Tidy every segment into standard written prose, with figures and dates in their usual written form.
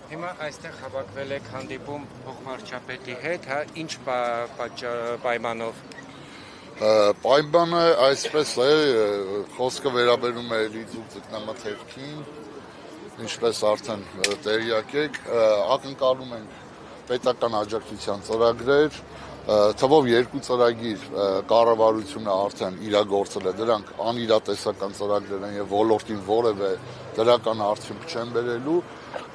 Հիմա այստեղ հավաքվել եք հանդիպում փոխվարչապետի հետ, հա, ինչ պայմանով։ Պայմանը այսպես է, խոսքը վերաբերում է լիցուկ ձկնամթերքին, ինչպես արդեն տեղյակ եք, ակնկալում ենք պետական աջակցության ծրագրեր, թվով 2 ծրագիր կառավարությունը արդեն իրագործել է, դրանք անիրատեսական ծրագրեր են եւ ոլորտին որևէ դրական արդյունք չեն բերելու,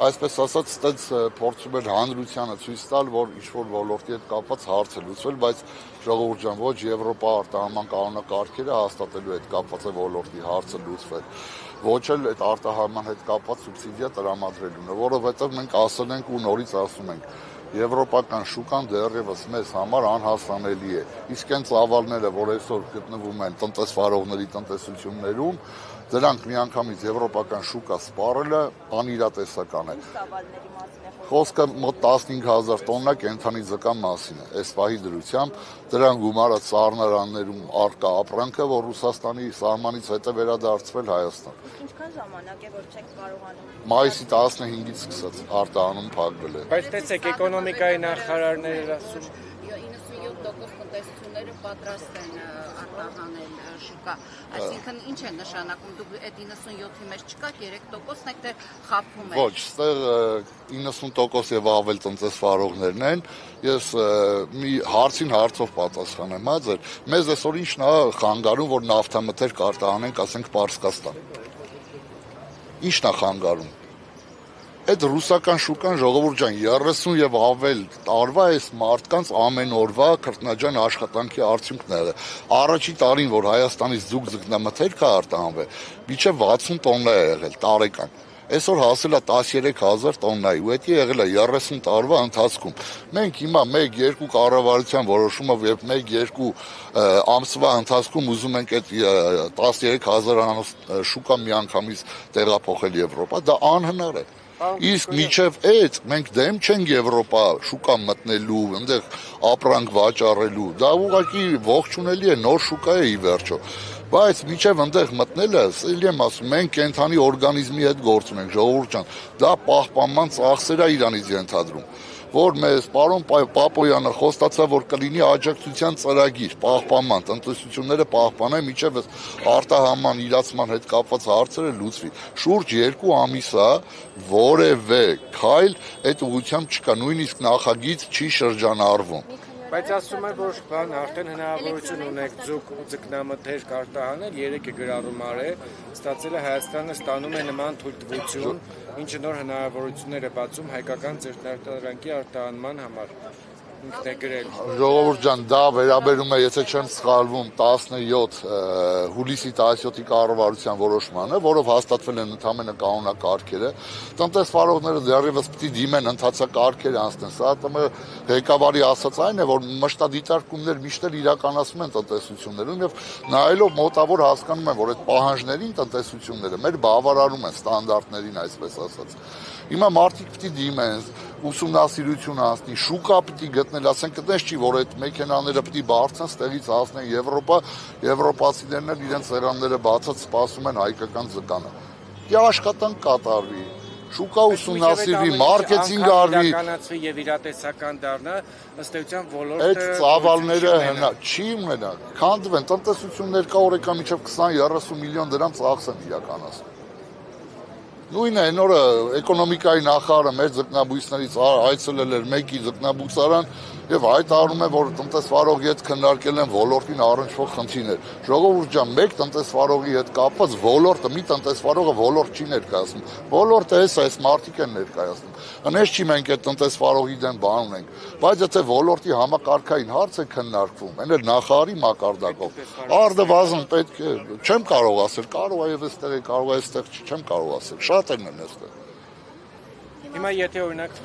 այսպես ասած, այդպես փորձում են հանրությանը ցույց տալ, որ ինչ-որ ոլորտի հետ կապված հարց է լուծվել, բայց ժողովուրդ ջան, ոչ Եվրոպա արտահանման կանոնակարգերը հաստատելու հետ կապված է ոլորտի հարցը լուծվել, ոչ էլ այդ արտահանման հետ կապված սուբսիդիա տրամադրելուն, որովհետեւ մենք ասել ենք ու նորից ասում ենք, եվրոպական շուկան դեռևս մեզ համար անհասանելի է, իսկ այն ծավալները, որ այսօր գտնվում են տնտեսվարողների տնտեսություններում, դրանք միանգամից եվրոպական շուկա սպառելը անիրատեսական է։ Խոսքը մոտ 15,000 տոննա կենդանի ձկան մասին է, այս պահի դրությամբ, դրան գումարած սառնարաններում առկա ապրանքը, որ Ռուսաստանի սահմանից հետ է վերադարձվել Հայաստան։ Ինչքան ժամանակ է, որ չեք կարողանում։ Մայիսի 15-ից սկսած արտահանում փակվել է։ Բայց տեսեք, էկոնոմիկայի նախարարները ասում 97% տնտեսությունները պատրաստ են արտահանել շուկա, այսինքն ինչ է նշանակում, դուք այդ 97-ի մեջ չկաք, 3%-ն եք, թե խաբվում եք։ Ոչ, ստեղ 90% եւ ավել տնտեսվարողներն են, ես մի հարցին հարցով պատասխանեմ, հա ձեր, մեզ այսօր ինչն է խանգարում, որ նավթամթերք արտահանենք, ասենք Պարսկաստան։ Ինչն է խանգարում։ Այդ ռուսական շուկան, ժողովուրդ ջան, 30 եւ ավել տարվա այս մարդկանց ամեն օրվա քրտնաջան աշխատանքի արդյունքն է։ Առաջին տարին, որ Հայաստանից ձուկ ձկնամթերք է արտահանվել, մինչեւ 60 տոննա է եղել տարեկան։ Այսօր հասել է 13,000 տոննայի, ու դա եղել է 30 տարվա ընթացքում։ Մենք հիմա 1-2 կառավարության որոշումով եւ 1-2 ամսվա ընթացքում ուզում ենք այդ 13,000-անոց շուկա միանգամից տեղափոխել Եվրոպա, դա անհնար է։ Իսկ միջև այդ մենք դեմ չենք Եվրոպա շուկա մտնելու, այնտեղ ապրանք վաճառելու, դա ուղղակի ողջունելի է, նոր շուկա է ի վերջո։ Բայց միջև այնտեղ մտնելը, ելի եմ ասում, մենք կենդանի օրգանիզմի հետ գործ ունենք, ժողովուրդ ջան, դա պահպանման ծախսեր է իրանից ենթադրում, որ մեզ պարոն Պապոյանը խոստացավ, որ կլինի աջակցության ծրագիր, պահպանման, տնտեսությունները պահպանեն, մինչև արտահանման իրացման հետ կապված հարցերը լուծվի։ Շուրջ 2 ամիս է, որևէ քայլ այդ ուղղությամբ չկա, նույնիսկ նախագիծ չի շրջանառվում։ Բայց ասում են, որ բան արդեն հնարավորություն ունեք ձուկ ձկնամթերք արտահանել, 3 գրառում է, ստացել է Հայաստանը ստանում է նման թույլտվություն, ինչը նոր հնարավորություններ է բացում հայկական ձկնարտադրանքի արտահանման համար։ Ինքն է գրել։ Ժողովուրդ ջան, դա վերաբերում է, եթե չեմ սխալվում, 17 հուլիսի 17-ի կառավարության որոշմանը, որով հաստատվել են ընդհանրապես կանոնակարգերը, տնտեսվարողները դեռևս պետք է դիմեն ընթացակարգեր անցնեն, սա ղեկավարի ասած այն է, որ մշտադիտարկումներ միշտ էլ իրականացում են տնտեսություններում եւ նայելով մոտավոր հասկանում են, որ այդ պահանջներին տնտեսությունները մեր բավարարում են ստանդարտներին, այսպես ասած։ Հիմա մարդիկ պետք է դիմեն, ուսումնասիրություն անցնի, շուկա պետք է գտնել, ասենք այդպես չի, որ այդ մեքենաները պետք է բարձրան, ստեղից հասնեն Եվրոպա, եվրոպացիներն էլ իրենց սերանները բացած սպասում են հայկական ձկանը։ Դե աշխատանք կատարվի, շուկա ուսումնասիրվի, մարքեթինգ արվի, կանացվի եւ իրատեսական դառնա, ըստ էության ոլորտը այդ ծավալները չի ունենա, քանդվեն, տնտեսություններ կա օրեկան մինչև 20-30 միլիոն դրամ ծախս են իրականացնում։ Նույնը այն օրը էկոնոմիկայի նախարարը մեր ձկնաբույսներից այցելել էր մեկի ձկնաբույսարան եւ հայտարարում է, որ տնտեսվարողի հետ քննարկել են ոլորտին առնչվող խնդիրներ։ Ժողովուրդ ջան, մեկ տնտեսվարողի հետ կապված ոլորտը, մի տնտեսվարողը ոլորտ չի ներկայացնում։ Ոլորտը այս մարդիկ են ներկայացնում։ Անես չի մենք այդ տնտեսվարողի դեմ բան ունենք, բայց եթե ոլորտի համակարգային հարց է քննարկվում, այն էլ նախարարի մակարդակով, արդվազն պետք է, չեմ կարող ասել, կարող է եւ այստեղ է, կարող է այստեղ չեմ կարող ասել, շատերն են այստեղ։ Հիմա եթե օրինակ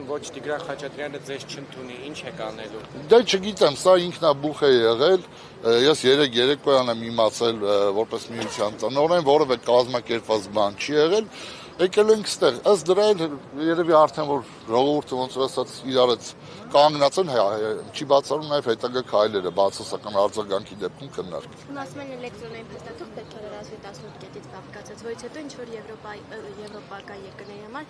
ոչ Տիգրան Խաչատրյանը ձեզ չընդունի, ինչ եք անելու։ Դե չգիտեմ, սա ինքնաբուխ է եղել, ես երեկոյան եմ իմացել որպես միության տնօրեն, որևէ կազմակերպված բան չի եղել, եկել ենք ստեղ, ըստ դրա էլ երևի արդեն որ ժողովուրդը ոնց որ ասած իրար հետ կանգնած են, չի բացառում նաև հետագա քայլերը բացասական արձագանքի դեպքում քննարկել։ Ասում են էլեկտրոնային փաստաթուղթ պետք է լրացվի 18 կետից բաղկացած, որից հետո ինչ որ եվրոպական երկրների համար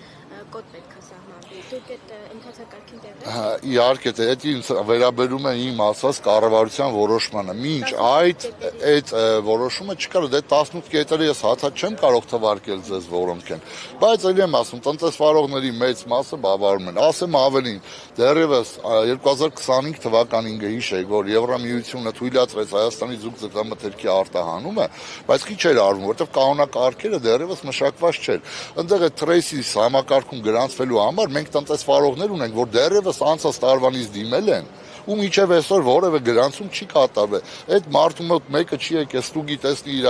կոդ պետք է սահմանվի։ Դուք այդ ընթացակարգին տեղյակ Իհարկե, դա ինձ վերաբերում է իմ ասած կառավարության որոշմանը։ Մինչ այդ որոշումը չկար, դե 18 կետերը ես հաթաթ չեմ կարող թվարկել ձեզ որոնք են, բայց ելի եմ ասում, տնտեսվարողների մեծ մասը բավարարում են։ Ասեմ ավելին, դեռևս 2025 թվականին գհիշեք, որ Եվրամիությունը թույլատրեց Հայաստանի զուգ ձկնամթերքի արտահանումը, բայց քիչ էր արվում, որովհետև կանոնակարգերը դեռևս մշակված չէր։ Այնտեղ է թրեյսիս համակարգում գրանցվելու համար մենք տնտեսվարողներ ունենք, որ դեռևս անցած տարվանից դիմել են ու մինչև այսօր որևէ գրանցում չի կատարվել։ Այդ մարդու մոտ մեկը չի եկել ստուգի տեսնի իր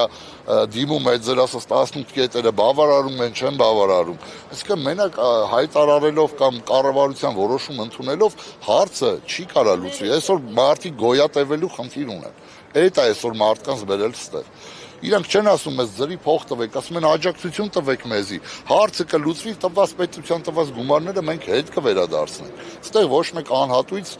դիմում այդ ձեր ասած 18 կետերը բավարարում են, չեն բավարարում։ Այսինքն մենակ հայտարարելով կամ կառավարության որոշում ընդունելով հարցը չի կարա լուծի։ Այսօր մարդիկ գոյատևելու խնդիր ունեն։ Այդ է այսօր մարդկանց բերել ստեղ։ Իրանք չեն ասում մեզ ձրի փող տվեք, ասում են աջակցություն տվեք մեզի։ Հարցը կլուծվի, տված պետության տված գումարները մենք հետ կվերադարձնենք։ Այստեղ ոչ մեկ անհատույց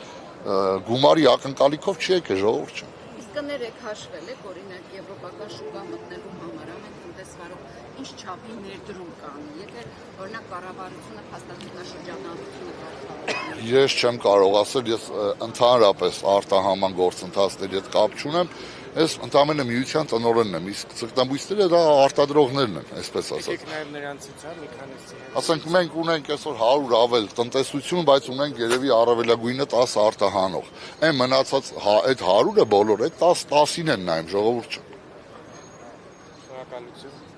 գումարի ակնկալիքով չի եկել ժողովուրդը։ Իսկ կներեք հաշվել եք, օրինակ եվրոպական շուկա մտնելու համար ամեն տնտեսվարող ինչ չափի ներդրում կանի, եթե օրինակ կառավարությունը փաստաթղթաշրջանառությունը կարգավորի։ Ես չեմ կարող ասել, ես ընդհանրապես արտահանման գործընթացների հետ կապ չունեմ, ես ընդամենը միության տնօրենն եմ, իսկ ձկնաբույսները դա արտադրողներն են, այսպես ասած։ Եկեք նաև նրանցից մի քանիսի հետ։ Ասենք մենք ունենք այսօր 100 ավել տնտեսություն, բայց ունենք երևի առավելագույնը 10 արտահանող։ Այն մնացած այդ 100-ը բոլոր այդ 10-10-ին են նայում ժողովուրդը։ Շնորհակալություն։